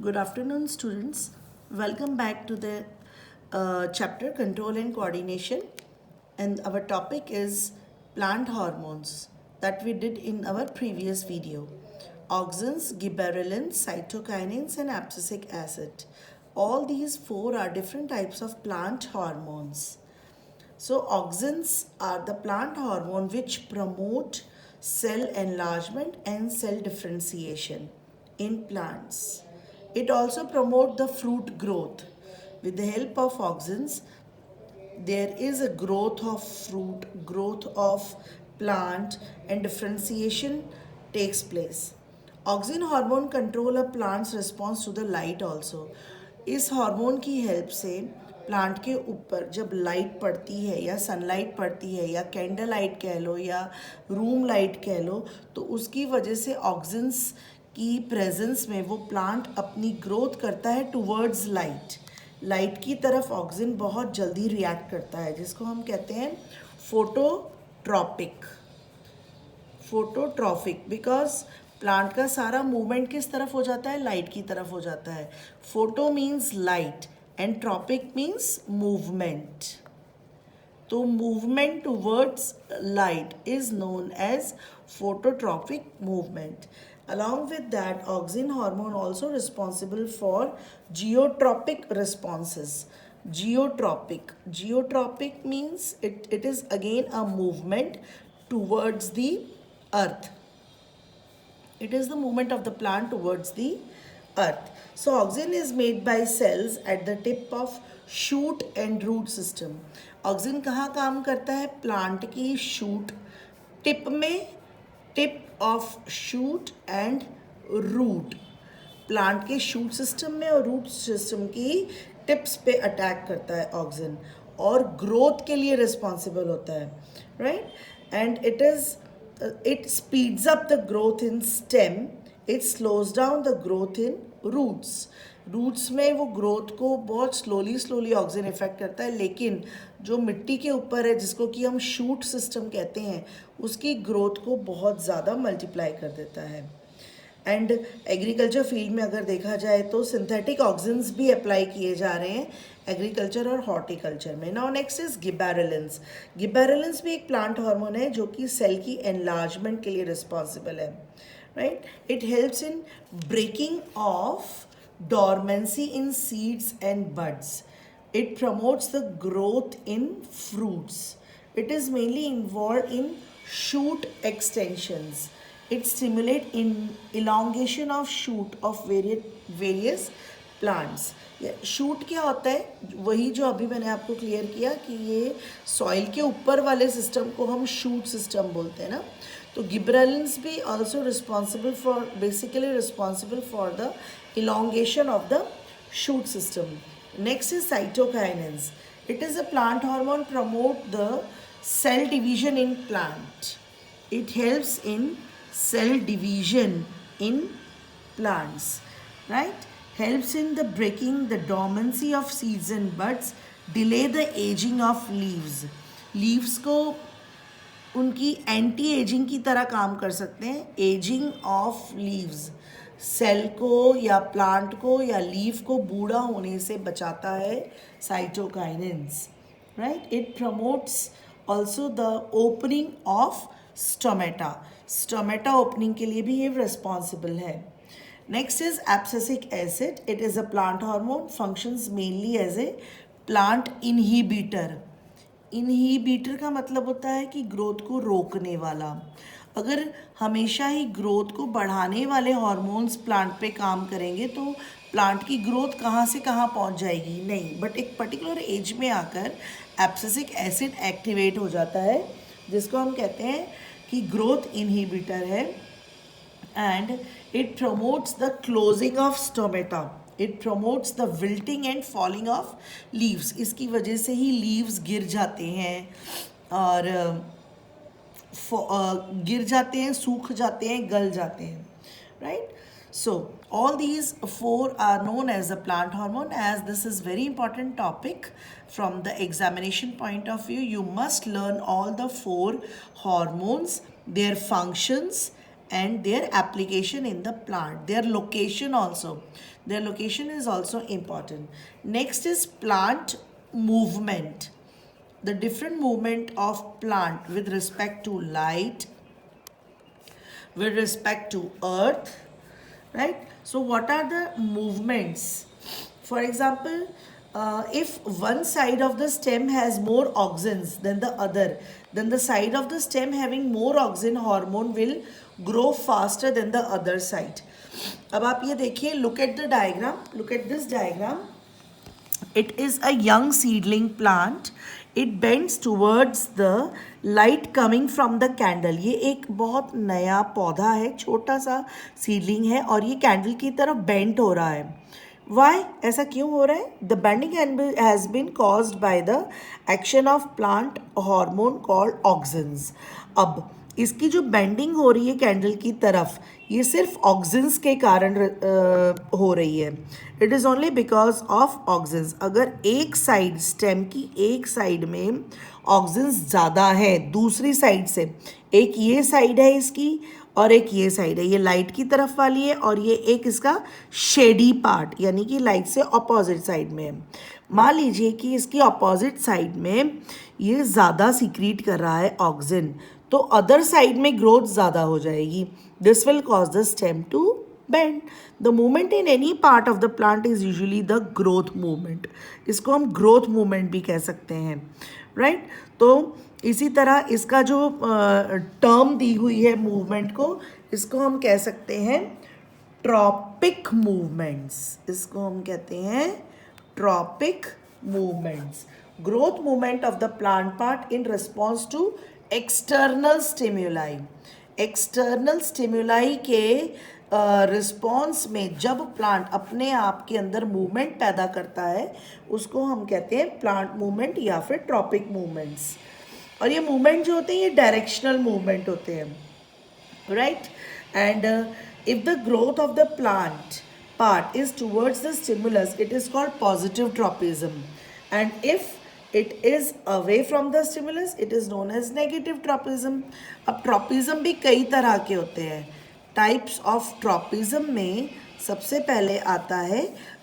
Good afternoon, students. Welcome back to the chapter Control and Coordination. And our topic is plant hormones that we did in our previous video. Auxins, gibberellins, cytokinins, and abscisic acid. All these four are different types of plant hormones. So auxins are the plant hormone which promote cell enlargement and cell differentiation in plants. It also promotes the fruit growth. With the help of auxins, there is a growth of fruit, growth of plant, and differentiation takes place. Auxin hormone control a plant's response to the light also. इस hormone की help से plant के ऊपर जब light पड़ती है या sunlight पड़ती है या कैंडल लाइट कह लो या रूम लाइट कह लो, तो उसकी वजह से ऑक्सीजन्स की प्रेजेंस में वो प्लांट अपनी ग्रोथ करता है टुवर्ड्स लाइट की तरफ ऑक्सीजन बहुत जल्दी रिएक्ट करता है, जिसको हम कहते हैं फोटोट्रॉफिक बिकॉज प्लांट का सारा मूवमेंट किस तरफ हो जाता है, लाइट की तरफ हो जाता है. Photo means light and tropic means movement. तो movement towards light is known as phototropic movement. Along with that, auxin hormone also responsible for geotropic responses. Geotropic means it is again a movement towards the earth. It is the movement of the plant towards the earth. So auxin is made by cells at the tip of shoot and root system. Auxin कहाँ काम करता है? Plant की shoot tip में, tip of shoot and root. Plant के shoot system में और root system की टिप्स पे अटैक करता है ऑक्सीजन और ग्रोथ के लिए रिस्पॉन्सिबल होता है, right. And it speeds up the growth in stem, it slows down the growth in roots में वो ग्रोथ को बहुत स्लोली ऑक्सीजन इफेक्ट करता है, लेकिन जो मिट्टी के ऊपर है जिसको कि हम शूट सिस्टम कहते हैं, उसकी ग्रोथ को बहुत ज़्यादा मल्टीप्लाई कर देता है. एंड एग्रीकल्चर फील्ड में अगर देखा जाए तो सिंथेटिक ऑक्सीजन्स भी अप्लाई किए जा रहे हैं एग्रीकल्चर और हॉर्टिकल्चर में. Now next is gibberellins. Gibberellins भी एक प्लांट हार्मोन है जो कि सेल की एनलार्जमेंट के लिए रिस्पॉन्सिबल है, right. It helps in breaking of dormancy in seeds and buds. It promotes the growth in fruits. It is mainly involved in shoot extensions. It stimulates in elongation of shoot of various plants. Shoot क्या होता है? वही जो अभी मैंने आपको clear किया कि ये सॉइल के ऊपर वाले सिस्टम को हम शूट सिस्टम बोलते हैं ना. तो गिबरेलिन्स भी also basically responsible for the elongation of the shoot system. Next is cytokinins. It is a plant hormone promote the cell division in plant. It helps in cell division in plants, right? Helps in the breaking the dormancy of seeds and buds, delay the aging of leaves. Leaves को उनकी anti ageing की तरह काम कर सकते हैं. Ageing of leaves cell को या प्लांट को या लीफ को बूढ़ा होने से बचाता है cytokinins, right. It promotes also the opening of stomata opening के लिए भी ये रिस्पॉन्सिबल है. Next is abscisic acid. It is a plant hormone, functions mainly as a plant inhibitor का मतलब होता है कि ग्रोथ को रोकने वाला. अगर हमेशा ही ग्रोथ को बढ़ाने वाले हार्मोन्स प्लांट पे काम करेंगे तो प्लांट की ग्रोथ कहाँ से कहाँ पहुँच जाएगी? नहीं. बट एक पर्टिकुलर एज में आकर एब्सिसिक एसिड एक्टिवेट हो जाता है, जिसको हम कहते हैं कि ग्रोथ इनहिबिटर है. And it promotes the closing of stomata. It promotes the wilting and falling of leaves. इसकी वजह से ही लीव्स गिर जाते हैं और गिर जाते हैं, सूख जाते हैं, गल जाते हैं, right. So all these four are known as a plant hormone. As this is very important topic from the examination point of view, you must learn all the four hormones, their functions and their application in the plant, their location also. Their location is also important. Next is plant movement. The different movement of plant with respect to light, with respect to earth, right? So what are the movements? For example, if one side of the stem has more auxins than the other, then the side of the stem having more auxin hormone will grow faster than the other side. अब आप ये देखिए, look at the diagram, look at this diagram. It is a young seedling plant. It bends towards the light coming from the candle. ये एक बहुत नया पौधा है, छोटा सा सीडलिंग है और ये कैंडल की तरफ बेंड हो रहा है. Why? ऐसा क्यों हो रहा है? The bending has been caused by the action of plant hormone called auxins. अब इसकी जो बेंडिंग हो रही है कैंडल की तरफ, ये सिर्फ ऑक्सिन्स के कारण हो रही है. It is only because of auxins. अगर एक साइड, स्टेम की एक साइड में ऑक्सिन्स ज़्यादा है दूसरी साइड से, एक ये साइड है इसकी और एक ये साइड है, ये लाइट की तरफ वाली है और ये एक इसका शेडी पार्ट यानी कि लाइट से अपोजिट साइड में है. मान लीजिए कि इसकी अपोजिट साइड में ये ज़्यादा सीक्रीट कर रहा है ऑक्सिन, तो अदर साइड में ग्रोथ ज़्यादा हो जाएगी. This will cause the stem to bend. The movement in any part of the plant is usually the growth movement. इसको हम ग्रोथ मूवमेंट भी कह सकते हैं, राइट? तो इसी तरह इसका जो टर्म दी हुई है मूवमेंट को, इसको हम कह सकते हैं ट्रॉपिक मूवमेंट्स. इसको हम कहते हैं tropic movements. Growth movement of the plant part in response to external stimuli. External stimuli के रिस्पॉन्स में जब प्लांट अपने आप के अंदर मूवमेंट पैदा करता है, उसको हम कहते हैं प्लांट मूवमेंट या फिर ट्रॉपिक मूवमेंट्स. और ये मूवमेंट जो होते हैं ये डायरेक्शनल मूवमेंट होते हैं, right? And if the growth of the plant part is towards the stimulus, it is called positive tropism. And if it is away from the stimulus, it is known as negative tropism. अब tropism भी कई तरह के होते हैं. Types of tropism में सबसे पहले आता है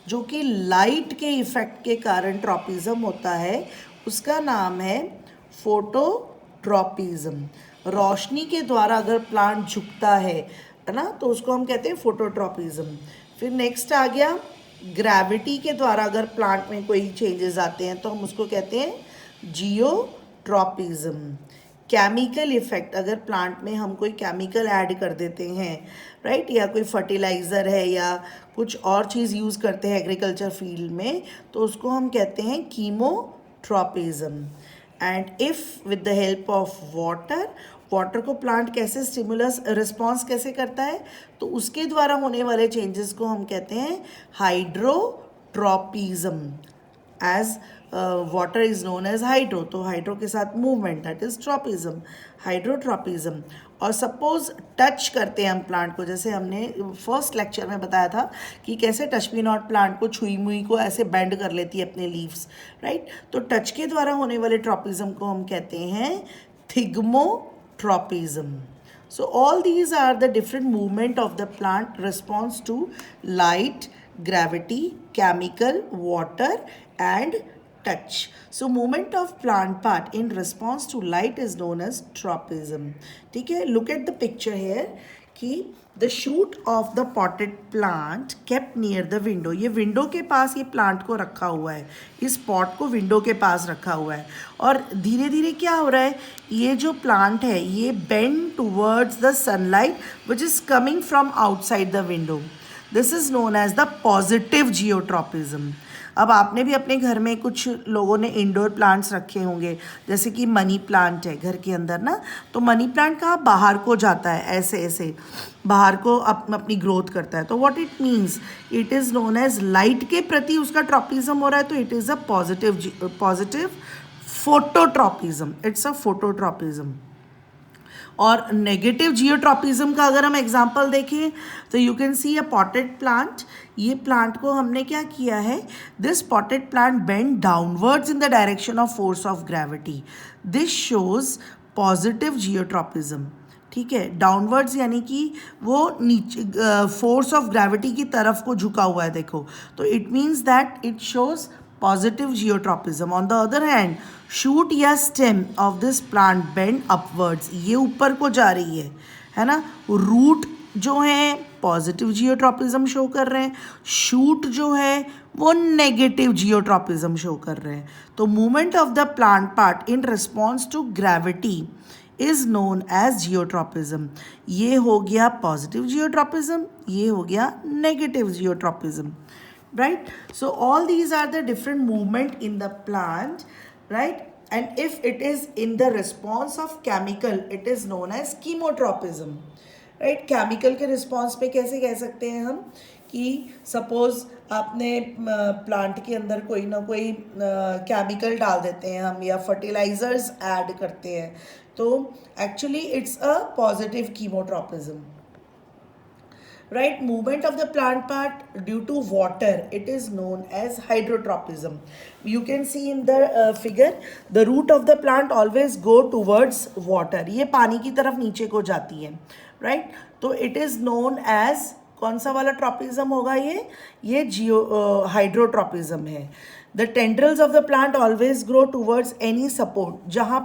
जो कि लाइट के इफेक्ट के कारण ट्रॉपिज्म होता है, उसका नाम है फोटोट्रॉपिज्म. रोशनी के द्वारा अगर प्लांट झुकता है ना, तो उसको हम कहते हैं फोटोट्रॉपिज्म. फिर नेक्स्ट आ गया ग्रेविटी के द्वारा अगर प्लांट में कोई चेंजेस आते हैं तो हम उसको कहते हैं जियोट्रॉपिज्म. केमिकल इफेक्ट, अगर प्लांट में हम कोई केमिकल ऐड कर देते हैं, राइट, या कोई फर्टिलाइज़र है या कुछ और चीज़ यूज़ करते हैं एग्रीकल्चर फील्ड में, तो उसको हम कहते हैं chemotropism. And if with the help of water, water को प्लांट कैसे स्टिमुलस रिस्पॉन्स कैसे करता है, तो उसके द्वारा होने वाले चेंजेस को हम कहते हैं hydrotropism. As water is known as hydro, तो हाइड्रो के साथ movement, that is tropism, hydrotropism. और सपोज टच करते हैं हम प्लांट को, जैसे हमने फर्स्ट लेक्चर में बताया था कि कैसे टच मी नॉट प्लांट को, छुई मुई को ऐसे बेंड कर लेती है अपने लीव्स, राइट? तो टच के द्वारा होने वाले ट्रॉपिज्म को हम कहते हैं thigmotropism. So all these are the different movement of the plant response to light, gravity, chemical, water and touch. So movement of plant part in response to light is known as tropism. ठीक है, look at the picture here कि the shoot of the potted plant kept near the window. ये window के पास ये plant को रखा हुआ है, इस पॉट को विंडो के पास रखा हुआ है. और धीरे धीरे क्या हो रहा है, ये जो प्लांट है ये bend towards the sunlight which is coming from outside the window. This is known as the positive geotropism. अब आपने भी अपने घर में, कुछ लोगों ने इंडोर प्लांट्स रखे होंगे, जैसे कि मनी प्लांट है घर के अंदर ना, तो मनी प्लांट कहाँ बाहर को जाता है, ऐसे ऐसे बाहर को अपनी ग्रोथ करता है. तो what it means, it is known as light के प्रति उसका ट्रॉपिज्म हो रहा है, तो it is a positive phototropism. It's a phototropism. और नेगेटिव जियोट्रॉपिज्म का अगर हम एग्जांपल देखें तो you can see a potted plant. ये प्लांट को हमने क्या किया है, this potted plant bend downwards in the direction of force of gravity. This shows positive geotropism. ठीक है, डाउनवर्ड्स यानी कि वो नीचे फोर्स ऑफ ग्रेविटी की तरफ को झुका हुआ है, देखो, तो it means that it shows positive geotropism. On the other hand, shoot या stem of this plant bend upwards, ये ऊपर को जा रही है ना. रूट जो है पॉजिटिव जियोट्रॉपिज्म शो कर रहे हैं, शूट जो है वो नेगेटिव जियोट्रॉपिज्म शो कर रहे हैं. तो movement of the plant part in response to gravity is known as geotropism. ये हो गया पॉजिटिव जियोट्रॉपिज्म, ये हो गया negative geotropism, right? So all these are the different movement in the plant, right? And if it is in the response of chemical, it is known as chemotropism, right? Chemical के response पे कैसे कह सकते हैं हम कि suppose आपने plant के अंदर कोई ना कोई केमिकल डाल देते हैं हम, या फर्टिलाइजर्स ऐड करते हैं, तो actually it's a positive chemotropism. Right, movement of the plant part due to water, it is known as hydrotropism. You can see in the figure, the root of the plant always go towards water. ये पानी की तरफ नीचे को जाती है, right? तो it is known as, कौन सा वाला ट्रॉपिज्म होगा ये हाइड्रोट्रॉपिज्म है. The tendrils of the plant always grow towards any support, जहाँ